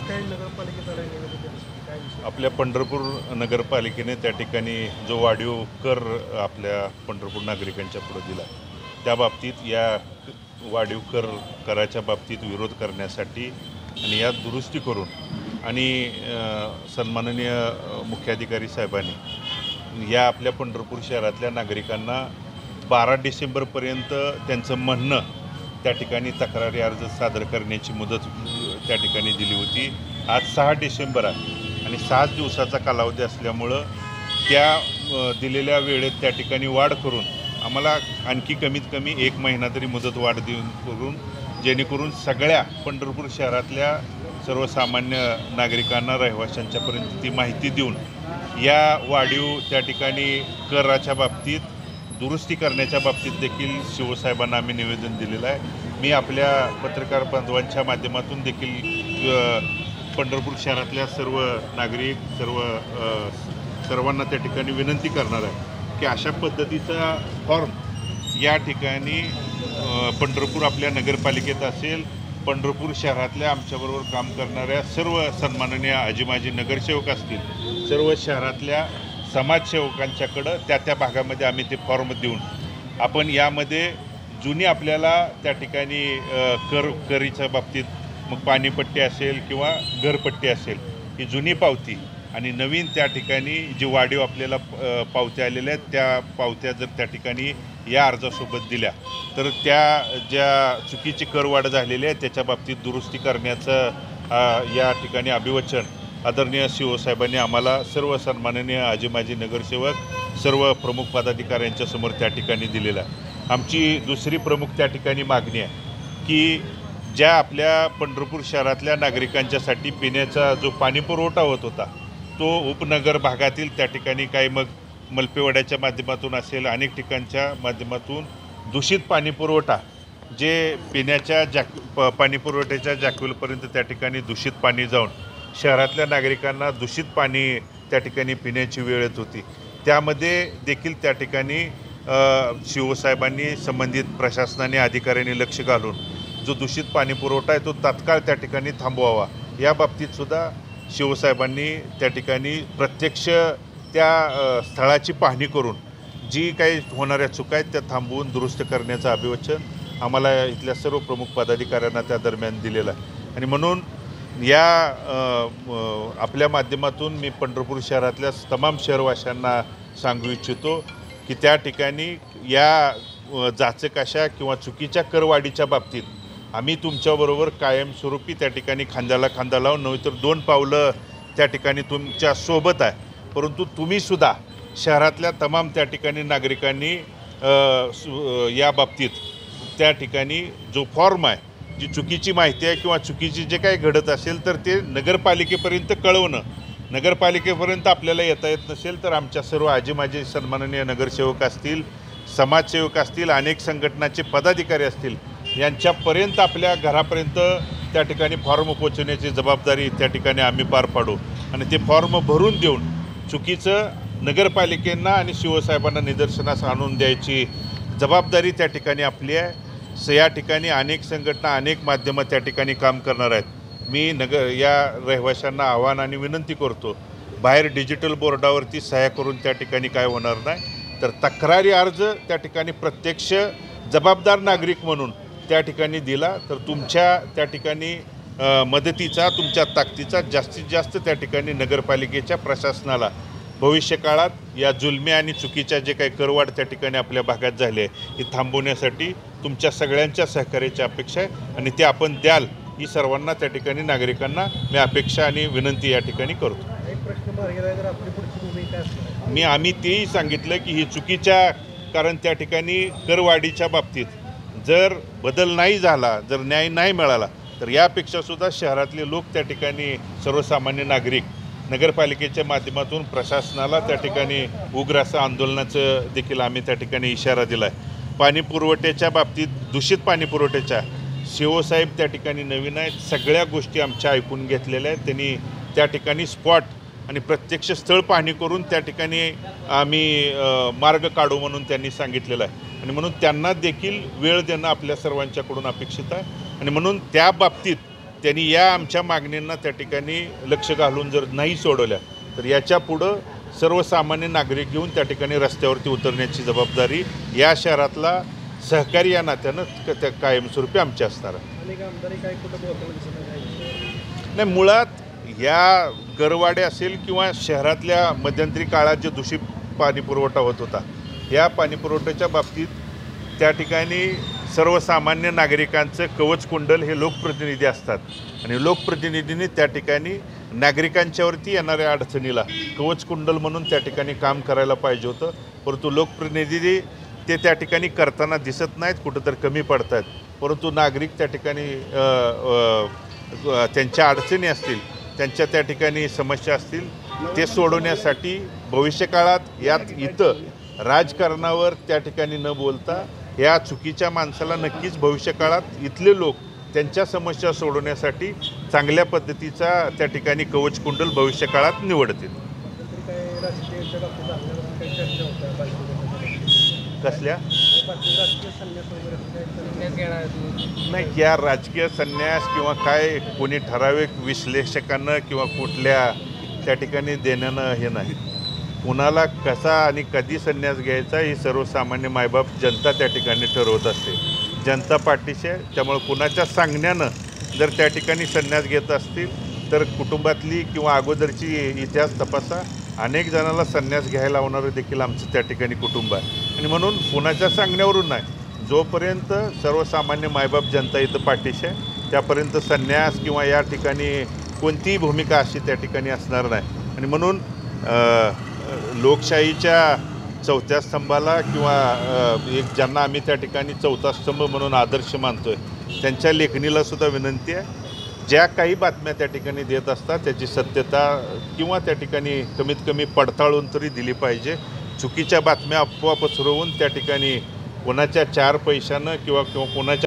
काय नगरपालिकेचा निवेदन काय विषय? आपल्या पंढरपूर नगरपालिकेने त्या ठिकाणी जो वाढीव कर आपल्या पंढरपूर नागरिकांच्या पुढे दिला, त्या बाबतीत या वाढीव कराच्या बाबतीत विरोध करण्यासाठी आणि यात दुरुस्ती करून आणि सन्माननीय मुख्याधिकारी साहेबांनी या आपल्या पंढरपूर शहरातल्या नागरिकांना 12 डिसेंबरपर्यंत त्यांचं म्हणणं त्या ठिकाणी तक्रारी अर्ज सादर करण्याची मुदत त्या ठिकाणी दिली होती. आज 6 डिसेंबर आहे आणि 6 दिवसाचा कालावधी असल्यामुळं त्या दिलेल्या वेळेत त्या ठिकाणी वाढ करून आम्हाला आणखी कमीत कमी 1 महिना तरी मुदत वाढ देऊन करून जेणेकरून सगळ्या पंढरपूर शहरातल्या सर्वसामान्य नागरिकांना रहिवाशांच्यापर्यंत ती माहिती देऊन या वाढीव त्या ठिकाणी कराच्या बाबतीत दुरुस्ती करण्याच्या बाबतीत देखील शिवसाहेबांना आम्ही निवेदन दिलेलं आहे. मी आपल्या पत्रकार बांधवांच्या माध्यमातून देखील पंढरपूर शहरातल्या सर्व नागरिक सर्वांना त्या ठिकाणी विनंती करणार आहे की अशा पद्धतीचा फॉर्म या ठिकाणी पंढरपूर आपल्या नगरपालिकेत असेल, पंढरपूर शहरातल्या आमच्याबरोबर काम करणाऱ्या सर्व सन्माननीय आजी माजी नगरसेवक असतील, सर्व शहरातल्या समाजसेवकांच्याकडं त्या भागामध्ये आम्ही ते फॉर्म देऊन आपण यामध्ये जुनी आपल्याला त्या ठिकाणी करीच्या बाबतीत मग पाणीपट्टी असेल किंवा घरपट्टी असेल ही जुनी पावती आणि नवीन त्या ठिकाणी जी वाढीव आपल्याला पावत्या आलेल्या आहेत त्या पावत्या जर त्या ठिकाणी या अर्जासोबत दिल्या तर त्या ज्या चुकीची करवाढ झालेली आहे त्याच्या बाबतीत दुरुस्ती करण्याचं या ठिकाणी अभिवचन आदरणीय शिवसाहेबांनी आम्हाला सर्व सन्माननीय आजी माजी नगरसेवक सर्व प्रमुख पदाधिकाऱ्यांच्या समोर त्या ठिकाणी दिलेलं आहे. आमची दुसरी प्रमुख त्या ठिकाणी मागणी आहे की ज्या आपल्या पंढरपूर शहरातल्या नागरिकांच्यासाठी पिण्याचा जो पाणी पुरवठा होत होता तो उपनगर भागातील त्या ठिकाणी काही मग मलपेवाड्याच्या माध्यमातून असेल अनेक ठिकाणच्या माध्यमातून दूषित पाणी पुरवठा जे पिण्याच्या पाणी पुरवठ्याच्या जॅक्वेलपर्यंत त्या ठिकाणी दूषित पाणी जाऊन शहरातल्या नागरिकांना दूषित पाणी त्या ठिकाणी पिण्याची वेळ येत होती. त्यामध्ये देखील त्या ठिकाणी शिवसाहेबांनी संबंधित प्रशासनाने अधिकाऱ्यांनी लक्ष घालून जो दूषित पाणी पुरवठा आहे तो तात्काळ त्या ठिकाणी थांबवावा. या बाबतीतसुद्धा शिवसाहेबांनी त्या ठिकाणी प्रत्यक्ष त्या स्थळाची पाहणी करून जी काही होणाऱ्या चुका आहेत त्या थांबवून दुरुस्त करण्याचं अभिवचन आम्हाला इथल्या सर्व प्रमुख पदाधिकाऱ्यांना त्या दरम्यान दिलेलं आहे. आणि म्हणून या आपल्या माध्यमातून मी पंढरपूर शहरातल्या तमाम शहरवाशांना सांगू इच्छितो की त्या ठिकाणी या जाचकाशा किंवा चुकीच्या करवाढीच्या बाबतीत आम्ही तुमच्याबरोबर कायमस्वरूपी त्या ठिकाणी खांद्याला खांदा लावून नव्हे तर 2 पावलं त्या ठिकाणी तुमच्या सोबत आहे. परंतु तुम्हीसुद्धा शहरातल्या तमाम त्या ठिकाणी नागरिकांनी या बाबतीत त्या ठिकाणी जो फॉर्म आहे जी चुकीची माहिती आहे किंवा चुकीची जे काही घडत असेल तर ते नगरपालिकेपर्यंत कळवणं. नगरपालिकेपर्यंत आपल्याला येता येत नसेल तर आमच्या सर्व आजी माजी सन्माननीय नगरसेवक असतील, समाजसेवक असतील, अनेक संघटनाचे पदाधिकारी असतील यांच्यापर्यंत आपल्या घरापर्यंत त्या ठिकाणी फॉर्म पोहोचवण्याची जबाबदारी त्या ठिकाणी आम्ही पार पाडू आणि ते फॉर्म भरून देऊन चुकीचं नगरपालिकेंना आणि शिवसाहेबांना निदर्शनास आणून द्यायची जबाबदारी त्या ठिकाणी आपली आहे. या ठिकाणी अनेक संघटना अनेक माध्यमं त्या ठिकाणी काम करणार आहेत. मी या रहिवाशांना आव्हान आणि विनंती करतो बाहेर डिजिटल बोर्डावरती सह्या करून त्या ठिकाणी काय होणार नाही तर तक्रारी अर्ज त्या ठिकाणी प्रत्यक्ष जबाबदार नागरिक म्हणून त्या ठिकाणी दिला तर तुमच्या त्या ठिकाणी मदतीचा तुमच्या ताकदीचा जास्तीत जास्त त्या ठिकाणी नगरपालिकेच्या प्रशासनाला भविष्यकाळात या जुलमी आणि चुकीच्या जे काही करवाढ त्या ठिकाणी आपल्या भागात झाले आहे ही थांबवण्यासाठी तुमच्या सगळ्यांच्या सहकार्याची अपेक्षा आहे आणि ते आपण द्याल ही सर्वांना त्या ठिकाणी नागरिकांना मी अपेक्षा आणि विनंती या ठिकाणी करतो. आम्ही तेही सांगितलं की ही चुकीच्या कारण त्या ठिकाणी करवाढीच्या बाबतीत जर बदल नाही झाला जर न्याय नाही मिळाला तर यापेक्षासुद्धा शहरातले लोक त्या ठिकाणी सर्वसामान्य नागरिक नगरपालिकेच्या माध्यमातून प्रशासनाला त्या ठिकाणी उग्र असं आंदोलनाचं देखील आम्ही त्या ठिकाणी इशारा दिला आहे. पाणी पुरवठ्याच्या बाबतीत दूषित पाणी पुरवठ्याच्या शिवसाहेब त्या ठिकाणी नवीन आहेत, सगळ्या गोष्टी आमच्या ऐकून घेतलेल्या आहेत. त्यांनी त्या ठिकाणी स्पॉट आणि प्रत्यक्ष स्थळ पाहणी करून त्या ठिकाणी आम्ही मार्ग काढू म्हणून त्यांनी सांगितलेलं आहे आणि म्हणून त्यांना देखील वेळ देणं आपल्या सर्वांच्याकडून अपेक्षित आहे आणि म्हणून त्या बाबतीत त्यांनी या आमच्या मागणींना त्या ठिकाणी लक्ष घालून जर नाही सोडवल्या तर याच्या पुढं सर्वसामान्य नागरिक घेऊन त्या ठिकाणी रस्त्यावरती उतरण्याची जबाबदारी या शहरातला सहकारी या नात्यानं त्या कायमस्वरूपी आमची असणार आहे. अनेक आमदारही काही कुठं बोलताना दिसत नाही. नाही, मुळात या गरवाडे असेल किंवा शहरातल्या मध्यंतरी काळात जे दूषित पाणी पुरवठा होत होता या पाणी पुरवठ्याच्या बाबतीत त्या ठिकाणी सर्वसामान्य नागरिकांचं कवचकुंडल हे लोकप्रतिनिधी असतात आणि लोकप्रतिनिधींनी त्या ठिकाणी नागरिकांच्यावरती येणाऱ्या अडचणीला कवचकुंडल म्हणून त्या ठिकाणी काम करायला पाहिजे होतं. परंतु लोकप्रतिनिधी ते त्या ठिकाणी करताना दिसत नाहीत, कुठंतरी कमी पडत आहेत. परंतु नागरिक त्या ठिकाणी त्यांच्या अडचणी असतील, त्यांच्या त्या ठिकाणी समस्या असतील ते सोडवण्यासाठी भविष्यकाळात इथं राजकारणावर त्या ठिकाणी न बोलता या चुकीच्या माणसाला नक्कीच भविष्यकाळात इथले लोक त्यांच्या समस्या सोडवण्यासाठी चांगल्या पद्धतीचा त्या ठिकाणी कवचकुंडल भविष्यकाळात निवडतील. काही राजकीयच्या बाबतीत आपल्याला काही चर्चा होत्या कसल्या राजकीय संन्यास वगैरे काही घेणार नाही, या राजकीय संन्यास किंवा काय कोणी ठराविक विश्लेषकांना किंवा कुठल्या त्या ठिकाणी देण्यानं हे नाही. कुणाला कसा आणि कधी संन्यास घ्यायचा ही सर्वसामान्य मायबाप जनता त्या ठिकाणी ठरवत असते. जनता पाठीशी आहे, त्यामुळे कुणाच्या सांगण्यानं जर त्या ठिकाणी संन्यास घेत असतील तर कुटुंबातली किंवा अगोदरची इतिहास तपासा. अनेक जणांना संन्यास घ्यायला लावणारं देखील आमचं त्या ठिकाणी कुटुंब आहे आणि म्हणून कुणाच्या सांगण्यावरून नाही, जोपर्यंत सर्वसामान्य मायबाप जनता इथं पाठीशी आहे त्यापर्यंत संन्यास किंवा या ठिकाणी कोणतीही भूमिका अशी त्या ठिकाणी असणार नाही. आणि म्हणून लोकशाहीच्या चौथ्या स्तंभाला किंवा एक ज्यांना आम्ही त्या ठिकाणी चौथा स्तंभ म्हणून आदर्श मानतो आहे त्यांच्या लेखणीला सुद्धा विनंती आहे, ज्या काही बातम्या त्या ठिकाणी देत असतात त्याची सत्यता किंवा त्या ठिकाणी कमीत कमी पडताळून तरी दिली पाहिजे. चुकीच्या बातम्या अफवा पसरवून त्या ठिकाणी कोणाच्या 4 पैशानं किंवा कोणाच्या